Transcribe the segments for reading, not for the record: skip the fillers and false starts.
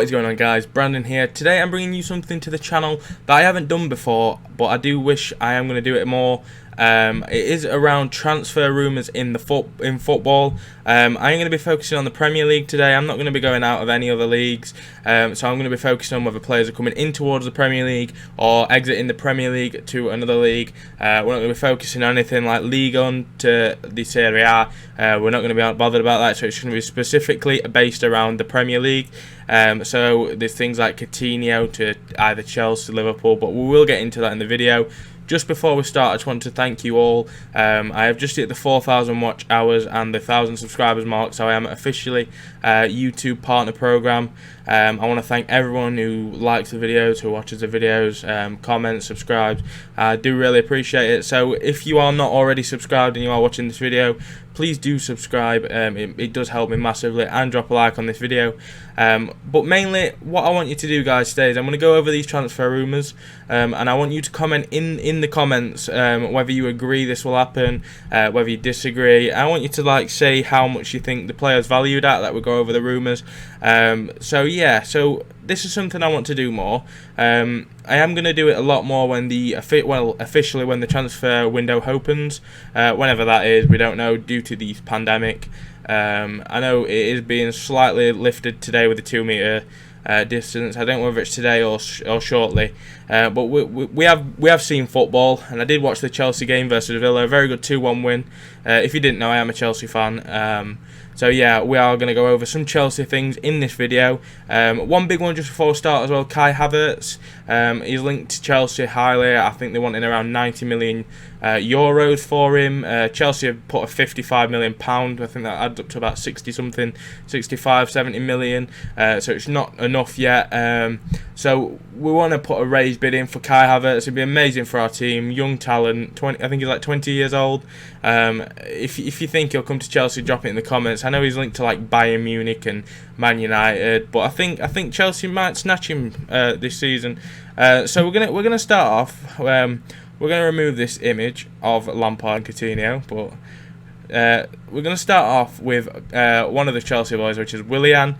What is going on, guys? Brandon here. Today I'm bringing you something to the channel that I haven't done before, but I do wish I am going to do it more. It is around transfer rumours in football. I'm going to be focusing on the Premier League today. I'm not going to be going out of any other leagues, so I'm going to be focusing on whether players are coming in towards the Premier League or exiting the Premier League to another league. We're not going to be focusing on anything like Ligue 1 to the Serie A. We're not going to be bothered about that, so it's going to be specifically based around the Premier League. So there's things like Coutinho to either Chelsea, Liverpool, but we will get into that in the video. Just before we start, I just want to thank you all. I have just hit the 4,000 watch hours and the 1,000 subscribers mark, so I am officially YouTube partner program. I want to thank everyone who likes the videos, who watches the videos, comments, subscribes. I do really appreciate it. So if you are not already subscribed and you are watching this video, please do subscribe. It does help me massively, and drop a like on this video. But mainly what I want you to do, guys, today is I'm going to go over these transfer rumours, and I want you to comment in the comments whether you agree this will happen, whether you disagree. I want you to say how much you think the player's valued at, that we go over the rumours. So yeah, so this is something I want to do more. I am going to do it a lot more when officially when the transfer window opens, whenever that is, we don't know due to the pandemic. I know it is being slightly lifted today with the 2 metre distance. I don't know whether it's today or shortly, but we have seen football, and I did watch the Chelsea game versus Villa, a very good 2-1 win. If you didn't know, I am a Chelsea fan. So yeah, we are going to go over some Chelsea things in this video. One big one just before we start as well, Kai Havertz. He's linked to Chelsea highly. I think they want in around 90 million euros for him. Chelsea have put a 55 million pound. I think that adds up to about 60 something, 65, 70 million. So it's not enough yet. So we want to put a raised bid in for Kai Havertz. It'd be amazing for our team. Young talent. I think he's like 20 years old. If you think he'll come to Chelsea, drop it in the comments. I know he's linked to like Bayern Munich and Man United, but I think Chelsea might snatch him this season. So we're gonna start off. We're gonna remove this image of Lampard and Coutinho, but we're gonna start off with one of the Chelsea boys, which is Willian.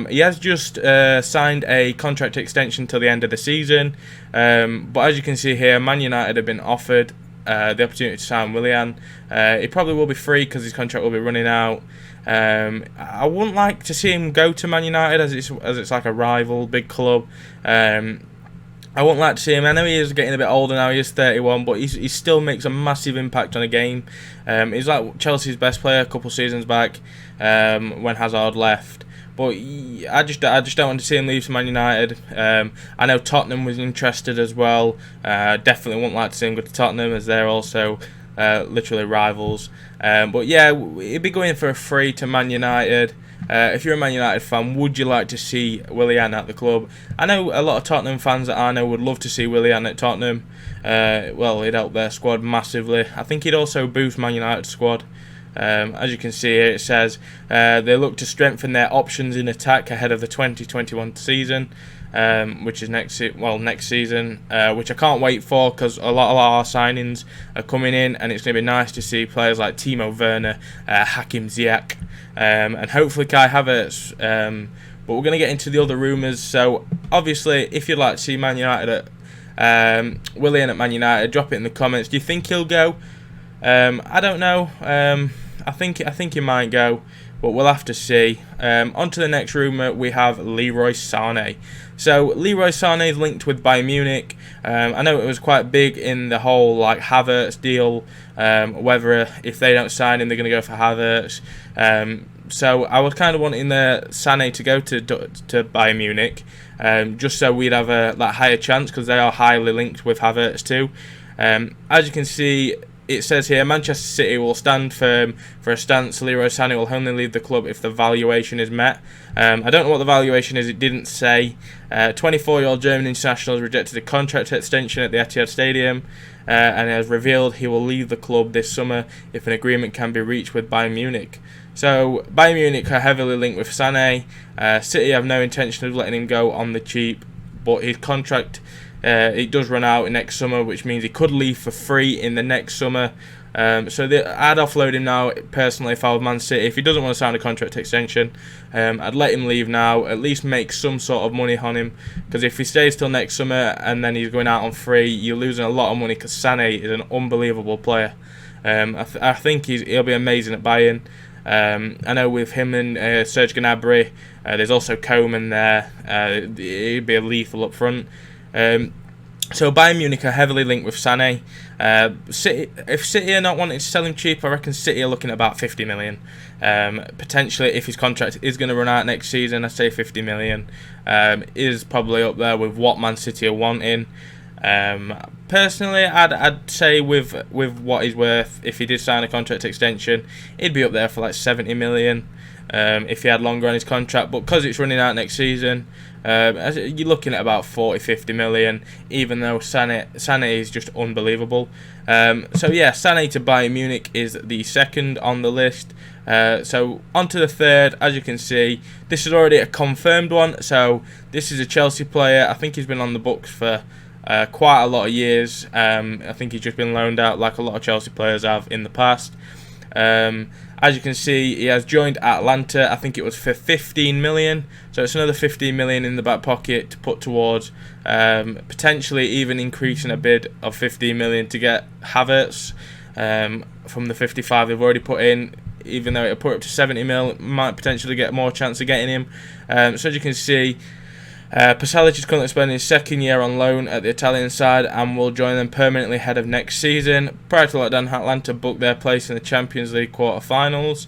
He has just signed a contract extension till the end of the season, but as you can see here, Man United have been offered the opportunity to sign Willian. He probably will be free because his contract will be running out. I wouldn't like to see him go to Man United as it's like a rival big club. I wouldn't like to see him. I know he is getting a bit older now. He is 31, but he still makes a massive impact on a game. He's like Chelsea's best player a couple seasons back when Hazard left. But I just don't want to see him leave to Man United. I know Tottenham was interested as well. Definitely wouldn't like to see him go to Tottenham, as they're also literally rivals. But yeah, he'd be going for a free to Man United. If you're a Man United fan, would you like to see Willian at the club? I know a lot of Tottenham fans that I know would love to see Willian at Tottenham. Well, he'd help their squad massively. I think he'd also boost Man United's squad. As you can see here, it says they look to strengthen their options in attack ahead of the 2021 season, which is next season, which I can't wait for, because a lot of our signings are coming in, and it's going to be nice to see players like Timo Werner, Hakim Ziyech, and hopefully Kai Havertz. But we're going to get into the other rumours. So obviously, if you'd like to see Man United Willian at Man United, drop it in the comments. Do you think he'll go? I don't know. I think he might go, but we'll have to see. On to the next rumour, we have Leroy Sané. So Leroy Sané is linked with Bayern Munich. I know it was quite big in the whole Havertz deal, whether if they don't sign him, they're going to go for Havertz. So I was kind of wanting Sané to go to Bayern Munich, just so we'd have a higher chance, because they are highly linked with Havertz too. As you can see, it says here, Manchester City will stand firm for a stance. Leroy Sané will only leave the club if the valuation is met. I don't know what the valuation is, it didn't say. 24-year-old German international has rejected a contract extension at the Etihad Stadium, and has revealed he will leave the club this summer if an agreement can be reached with Bayern Munich. So Bayern Munich are heavily linked with Sané. City have no intention of letting him go on the cheap, but his contract It does run out next summer, which means he could leave for free in the next summer. I'd offload him now, personally, if I were Man City. If he doesn't want to sign a contract extension, I'd let him leave now, at least make some sort of money on him, because if he stays till next summer and then he's going out on free, you're losing a lot of money, because Sané is an unbelievable player. I think he'll be amazing at Bayern. I know with him and Serge Gnabry, there's also Coman there. He'd be a lethal up front. So Bayern Munich are heavily linked with Sané. If City are not wanting to sell him cheap, I reckon City are looking at about 50 million. Potentially, if his contract is going to run out next season, I say 50 million is probably up there with what Man City are wanting. Personally, I'd say with what he's worth, if he did sign a contract extension, he'd be up there for like 70 million if he had longer on his contract. But because it's running out next season, you're looking at about 40-50 million, even though Sané is just unbelievable. So yeah, Sané to Bayern Munich is the second on the list. So on to the third. As you can see, this is already a confirmed one. So this is a Chelsea player. I think he's been on the books for quite a lot of years. I think he's just been loaned out like a lot of Chelsea players have in the past. As you can see, he has joined Atlanta. I think it was for 15 million. So it's another 15 million in the back pocket to put towards potentially even increasing a bid of 15 million to get Havertz from the 55 they've already put in. Even though it'll put up to 70 mil, might potentially get more chance of getting him. So as you can see, Pasalic is currently spending his second year on loan at the Italian side and will join them permanently ahead of next season. Prior to lockdown, Atlanta booked their place in the Champions League quarter-finals.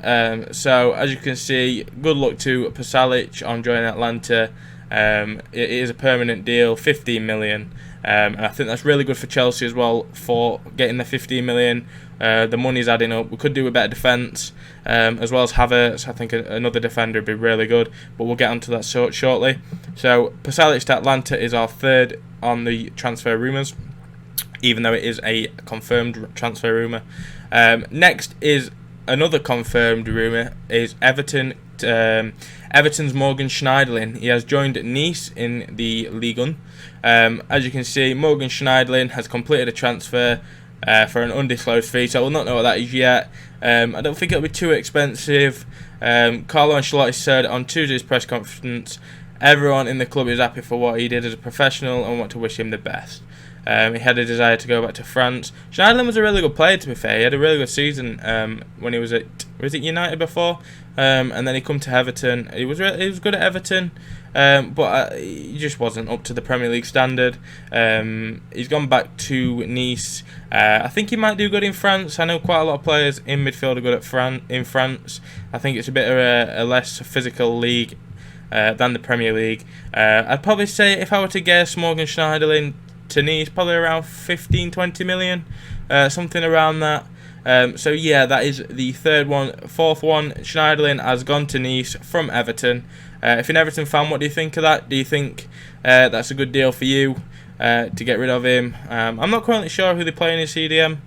So as you can see, good luck to Pasalic on joining Atlanta. It is a permanent deal, 15 million. And I think that's really good for Chelsea as well for getting the 15 million. The money's adding up. We could do a better defence, as well as Havertz. I think another defender would be really good, but we'll get onto that shortly. So Pasalic to Atlanta is our third on the transfer rumours, even though it is a confirmed transfer rumour. Next is another confirmed rumour is Everton. Everton's Morgan Schneiderlin. He has joined Nice in the Ligue 1. As you can see, Morgan Schneiderlin has completed a transfer for an undisclosed fee, so we'll not know what that is yet. I don't think it'll be too expensive. Carlo Ancelotti said on Tuesday's press conference, everyone in the club is happy for what he did as a professional and want to wish him the best. He had a desire to go back to France. Schneiderlin was a really good player, to be fair. He had a really good season when he was at United before, and then he come to Everton. He was good at Everton, but he just wasn't up to the Premier League standard. He's gone back to Nice. I think he might do good in France. I know quite a lot of players in midfield are good at in France. I think it's a bit of a less physical league than the Premier League. I'd probably say, if I were to guess, Morgan Schneiderlin to Nice, probably around 15-20 million, something around that. So yeah, that is the third one. Fourth one, Schneiderlin has gone to Nice from Everton. If you're an Everton fan, what do you think of that? Do you think that's a good deal for you to get rid of him? I'm not currently sure who they play in his CDM.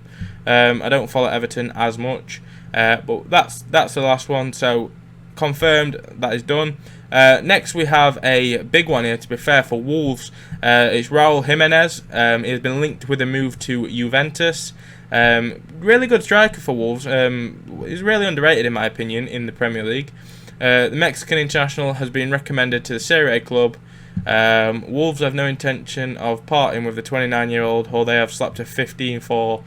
I don't follow Everton as much, but that's the last one. So confirmed, that is done. Next we have a big one here, to be fair, for Wolves. It's Raul Jimenez. He has been linked with a move to Juventus. Really good striker for Wolves. He's really underrated in my opinion in the Premier League. The Mexican international has been recommended to the Serie A club. Wolves have no intention of parting with the 29-year-old, who they have slapped a 54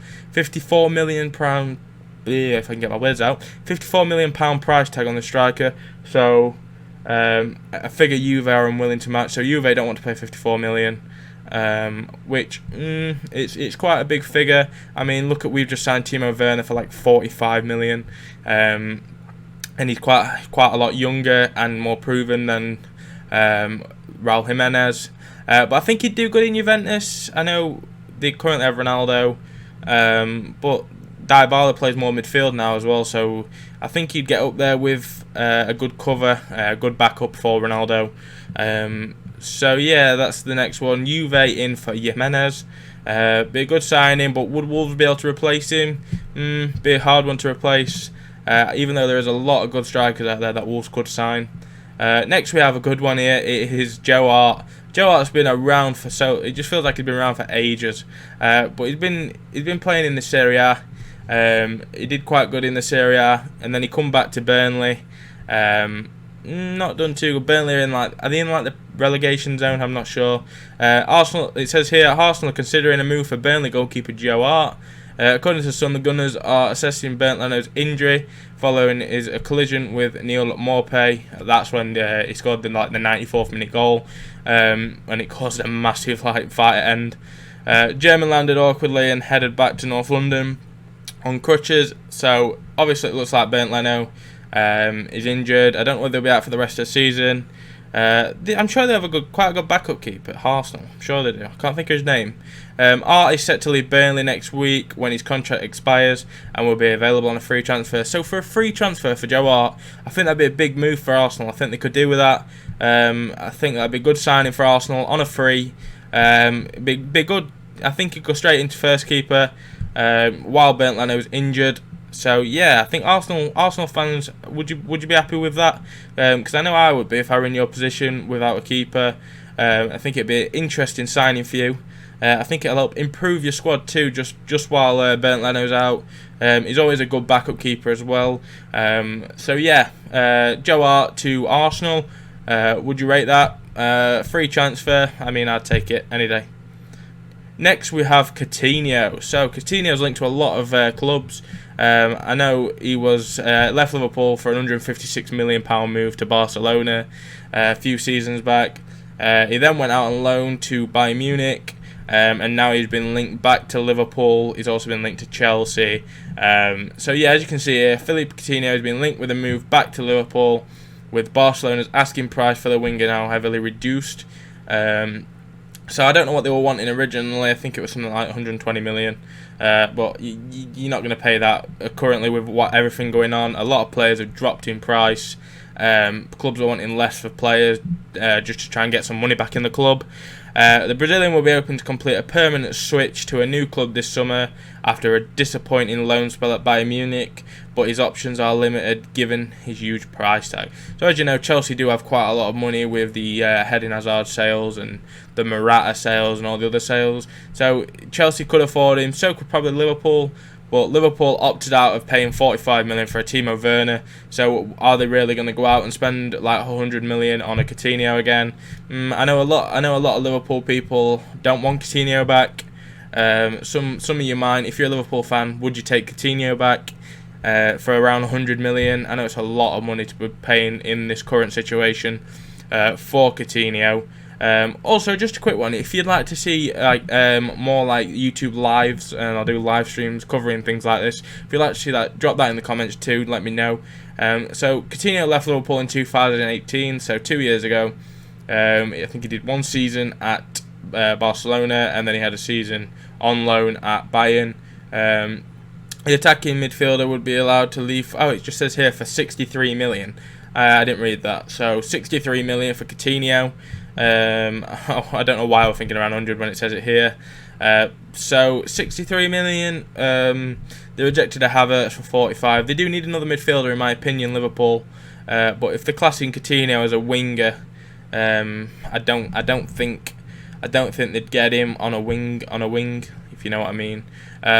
million pound. If I can get my words out, £54 million price tag on the striker. So I figure Juve are unwilling to match. So Juve don't want to pay 54 million, which it's quite a big figure. I mean, look at, we've just signed Timo Werner for like 45 million, and he's quite a lot younger and more proven than Raul Jimenez. But I think he'd do good in Juventus. I know they currently have Ronaldo, but Dybala plays more midfield now as well, so I think he'd get up there with a good cover, a good backup for Ronaldo. So yeah, that's the next one. Juve in for Jimenez. Be a good signing, but would Wolves be able to replace him? Be a hard one to replace, even though there is a lot of good strikers out there that Wolves could sign. Next we have a good one here. It is Joe Hart Joe Hart's been around for it just feels like he's been around for ages. But he's been playing in the Serie A. He did quite good in the Serie A, and then he come back to Burnley. Not done too good. Burnley are they in like the relegation zone? I'm not sure. Arsenal. It says here Arsenal are considering a move for Burnley goalkeeper Joe Hart. According to Sun, the Gunners are assessing Bernd Leno's injury following his collision with Neil Maupay. That's when he scored the 94th minute goal, and it caused a massive fight at end. German landed awkwardly and headed back to North London on crutches. So obviously it looks like Bernd Leno is injured. I don't know whether he'll be out for the rest of the season. I'm sure they have quite a good backup keeper at Arsenal. I'm sure they do. I can't think of his name. Art is set to leave Burnley next week when his contract expires and will be available on a free transfer. So for a free transfer for Joe Hart, I think that'd be a big move for Arsenal. I think they could do with that. I think that'd be a good signing for Arsenal on a free. Be good. I think he'd go straight into first keeper while Bernd Leno was injured. So yeah, I think Arsenal fans, would you be happy with that? Because I know I would be if I were in your position without a keeper. I think it'd be an interesting signing for you. I think it'll help improve your squad too, just while Bernd Leno's out. He's always a good backup keeper as well. So yeah, Joe Hart to Arsenal. Would you rate that? Free transfer. I mean, I'd take it any day. Next we have Coutinho. So Coutinho's linked to a lot of clubs. I know he was left Liverpool for an £156 million move to Barcelona a few seasons back. He then went out on loan to Bayern Munich, and now he's been linked back to Liverpool. He's also been linked to Chelsea. So yeah, as you can see here, Philippe Coutinho has been linked with a move back to Liverpool, with Barcelona's asking price for the winger now heavily reduced. So I don't know what they were wanting originally. I think it was something like 120 million. But you're not going to pay that currently with everything going on. A lot of players have dropped in price. Clubs are wanting less for players just to try and get some money back in the club. The Brazilian will be open to complete a permanent switch to a new club this summer after a disappointing loan spell at Bayern Munich, but his options are limited given his huge price tag. So as you know, Chelsea do have quite a lot of money with the Eden Hazard sales and the Morata sales and all the other sales. So Chelsea could afford him, so could probably Liverpool. But Liverpool opted out of paying 45 million for a Timo Werner. So are they really going to go out and spend like 100 million on a Coutinho again? I know a lot of Liverpool people don't want Coutinho back. Some of you might. If you're a Liverpool fan, would you take Coutinho back for around 100 million? I know it's a lot of money to be paying in this current situation for Coutinho. Also, just a quick one, if you'd like to see more like YouTube lives, and I'll do live streams covering things like this, if you'd like to see that, drop that in the comments too, let me know. So Coutinho left Liverpool in 2018, so 2 years ago. I think he did one season at Barcelona, and then he had a season on loan at Bayern. The attacking midfielder would be allowed to leave, it just says here for 63 million. I didn't read that, so 63 million for Coutinho. I don't know why we're thinking around 100 when it says it here. So 63 million. They rejected a Havertz for 45. They do need another midfielder, in my opinion, Liverpool. But if they're classing Coutinho as a winger, I don't think they'd get him on a wing, if you know what I mean.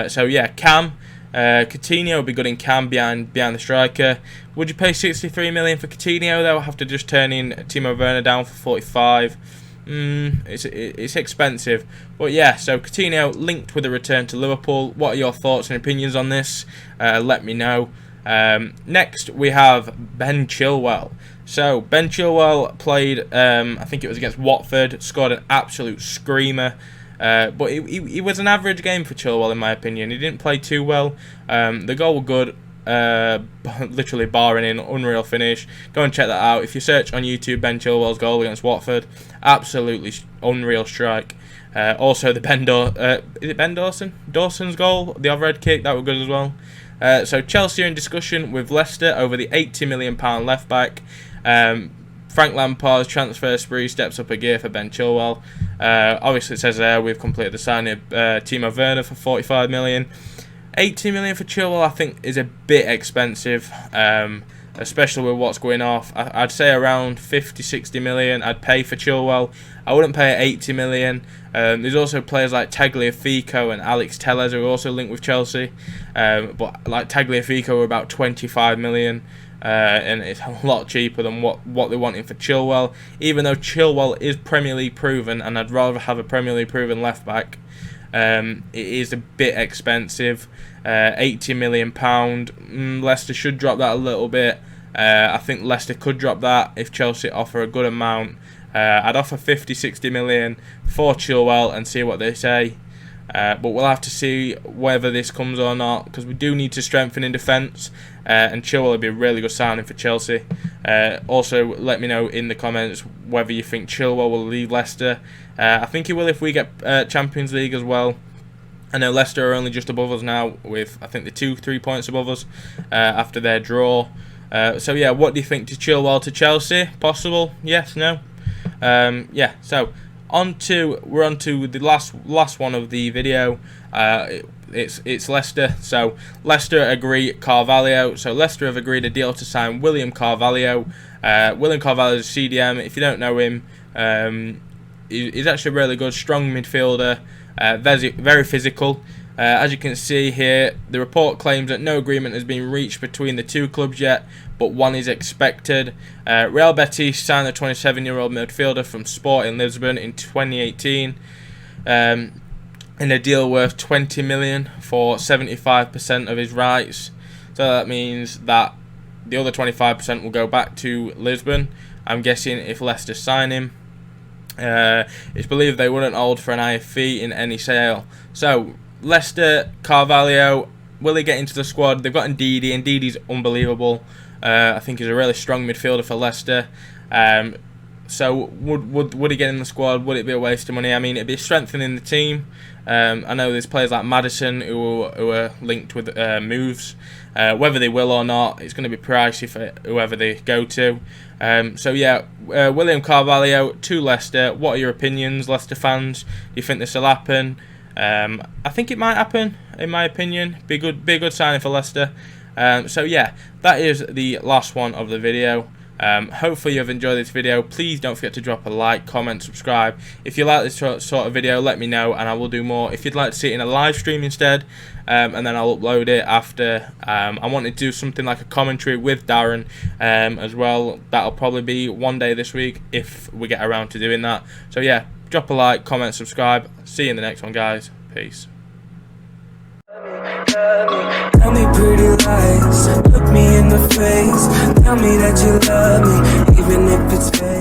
So yeah, Cam. Coutinho would be good in Cam behind the striker. Would you pay 63 million for Coutinho though? Have to just turn in Timo Werner down for 45. It's expensive, but yeah. So Coutinho linked with a return to Liverpool. What are your thoughts and opinions on this? Let me know. Next we have Ben Chilwell. So Ben Chilwell played, I think it was against Watford, scored an absolute screamer. But it was an average game for Chilwell, in my opinion. He didn't play too well. The goal was good, literally barring an unreal finish. Go and check that out. If you search on YouTube Ben Chilwell's goal against Watford, absolutely unreal strike. Also the is it Ben Dawson? Dawson's goal, the overhead kick, that was good as well. So Chelsea are in discussion with Leicester over the £80 million left back. Frank Lampard's transfer spree steps up a gear for Ben Chilwell. Obviously, it says there we've completed the signing of Timo Werner for 45 million. 80 million for Chilwell, I think, is a bit expensive. especially with what's going off. I'd say around 50-60 million I'd pay for Chilwell. I wouldn't pay 80 million. There's also players like Tagliafico and Alex Telles who are also linked with Chelsea, but like Tagliafico were about 25 million. And it's a lot cheaper than what they're wanting for Chilwell. Even though Chilwell is Premier League proven, and I'd rather have a Premier League proven left back, it is a bit expensive. £80 million. Leicester should drop that a little bit. I think Leicester could drop that if Chelsea offer a good amount. I'd offer 50-60 million for Chilwell and see what they say. But we'll have to see whether this comes or not, because we do need to strengthen in defence, and Chilwell would be a really good signing for Chelsea. Also, let me know in the comments whether you think Chilwell will leave Leicester. I think he will if we get Champions League as well. I know Leicester are only just above us now, with I think they're 2-3 points above us after their draw. So yeah, what do you think to Chilwell to Chelsea? Possible? Yes? No? Yeah. So we're on to the last one of the video. It's Leicester. So Leicester agree Carvalho. So Leicester have agreed a deal to sign William Carvalho. William Carvalho is a CDM. If you don't know him, he's actually a really good, strong midfielder. Very physical. As you can see here, the report claims that no agreement has been reached between the two clubs yet, but one is expected. Real Betis signed the 27-year-old midfielder from Sporting Lisbon in 2018 in a deal worth 20 million for 75% of his rights. So that means that the other 25% will go back to Lisbon. I'm guessing if Leicester sign him. It's believed they wouldn't hold for an IFV in any sale. So Leicester, Carvalho, will he get into the squad? They've got Ndidi. Ndidi's unbelievable. I think he's a really strong midfielder for Leicester. So would he get in the squad? Would it be a waste of money? I mean, it'd be strengthening the team. I know there's players like Maddison who are linked with moves. Whether they will or not, it's going to be pricey for whoever they go to. So yeah, William Carvalho to Leicester. What are your opinions, Leicester fans? Do you think this will happen? I think it might happen, in my opinion. Be a good signing for Leicester. So yeah, that is the last one of the video. Hopefully you've enjoyed this video. Please don't forget to drop a like, comment, subscribe. If you like this sort of video, let me know and I will do more. If you'd like to see it in a live stream instead, and then I'll upload it after. I want to do something like a commentary with Darren as well. That'll probably be one day this week if we get around to doing that. So yeah, drop a like, comment, subscribe. See you in the next one, guys. Peace. Tell me pretty lies, look me in the face. Tell me that you love me, even if it's fake.